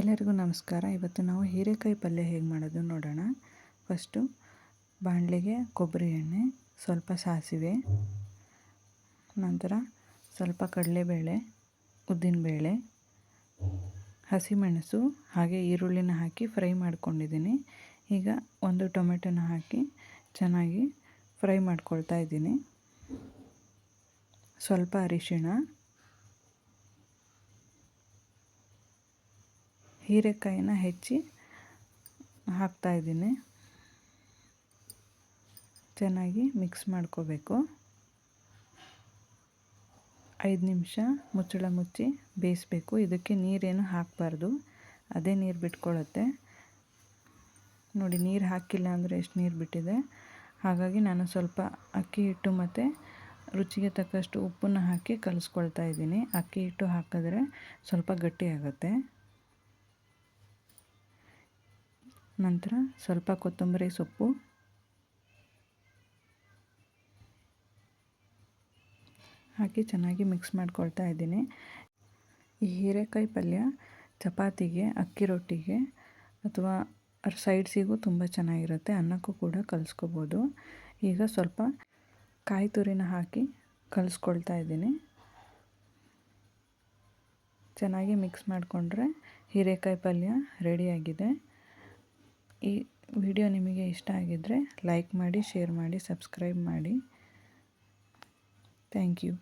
ಎಲ್ಲರಿಗೂ ನಮಸ್ಕಾರ. ಇವತ್ತು ನಾವು ಹೀರೆಕಾಯಿ ಪಲ್ಯ ಹೇಗೆ ಮಾಡೋದು ನೋಡೋಣ. ಫಸ್ಟು ಬಾಣಲೆಗೆ ಕೊಬ್ಬರಿ ಎಣ್ಣೆ, ಸ್ವಲ್ಪ ಸಾಸಿವೆ, ನಂತರ ಸ್ವಲ್ಪ ಕಡಲೆಬೇಳೆ, ಉದ್ದಿನಬೇಳೆ, ಹಸಿಮೆಣಸು ಹಾಗೆ ಈರುಳ್ಳಿನ ಹಾಕಿ ಫ್ರೈ ಮಾಡ್ಕೊಂಡಿದ್ದೀನಿ. ಈಗ ಒಂದು ಟೊಮೆಟೊನ ಹಾಕಿ ಚೆನ್ನಾಗಿ ಫ್ರೈ ಮಾಡ್ಕೊಳ್ತಾ ಇದ್ದೀನಿ. ಸ್ವಲ್ಪ ಅರಿಶಿಣ, ಹೀರೆಕಾಯಿನ ಹೆಚ್ಚಿ ಹಾಕ್ತಾಯಿದ್ದೀನಿ. ಚೆನ್ನಾಗಿ ಮಿಕ್ಸ್ ಮಾಡ್ಕೋಬೇಕು. 5 ನಿಮಿಷ ಮುಚ್ಚಳ ಮುಚ್ಚಿ ಬೇಯಿಸಬೇಕು. ಇದಕ್ಕೆ ನೀರೇನು ಹಾಕಬಾರ್ದು, ಅದೇ ನೀರು ಬಿಟ್ಕೊಳ್ಳುತ್ತೆ. ನೋಡಿ, ನೀರು ಹಾಕಿಲ್ಲ ಅಂದರೆ ಎಷ್ಟು ನೀರು ಬಿಟ್ಟಿದೆ. ಹಾಗಾಗಿ ನಾನು ಸ್ವಲ್ಪ ಅಕ್ಕಿ ಹಿಟ್ಟು ಮತ್ತು ರುಚಿಗೆ ತಕ್ಕಷ್ಟು ಉಪ್ಪನ್ನು ಹಾಕಿ ಕಲಿಸ್ಕೊಳ್ತಾ ಇದ್ದೀನಿ. ಅಕ್ಕಿ ಹಿಟ್ಟು ಹಾಕಿದ್ರೆ ಸ್ವಲ್ಪ ಗಟ್ಟಿಯಾಗುತ್ತೆ. ನಂತರ ಸ್ವಲ್ಪ ಕೊತ್ತಂಬರಿ ಸೊಪ್ಪು ಹಾಕಿ ಚೆನ್ನಾಗಿ ಮಿಕ್ಸ್ ಮಾಡ್ಕೊಳ್ತಾ ಇದ್ದೀನಿ. ಈ ಹೀರೆಕಾಯಿ ಪಲ್ಯ ಚಪಾತಿಗೆ, ಅಕ್ಕಿ ರೊಟ್ಟಿಗೆ ಅಥವಾ ಸೈಡ್ಸಿಗೂ ತುಂಬ ಚೆನ್ನಾಗಿರುತ್ತೆ. ಅನ್ನಕ್ಕೂ ಕೂಡ ಕಲಿಸ್ಕೋಬೋದು. ಈಗ ಸ್ವಲ್ಪ ಕಾಯಿ ತುರಿನ ಹಾಕಿ ಕಲಿಸ್ಕೊಳ್ತಾ ಇದ್ದೀನಿ. ಚೆನ್ನಾಗಿ ಮಿಕ್ಸ್ ಮಾಡಿಕೊಂಡ್ರೆ ಹೀರೆಕಾಯಿ ಪಲ್ಯ ರೆಡಿಯಾಗಿದೆ. ಈ ವಿಡಿಯೋ ನಿಮಗೆ ಇಷ್ಟ ಆಗಿದ್ದರೆ ಲೈಕ್ ಮಾಡಿ, ಶೇರ್ ಮಾಡಿ, ಸಬ್ಸ್ಕ್ರೈಬ್ ಮಾಡಿ. Thank you.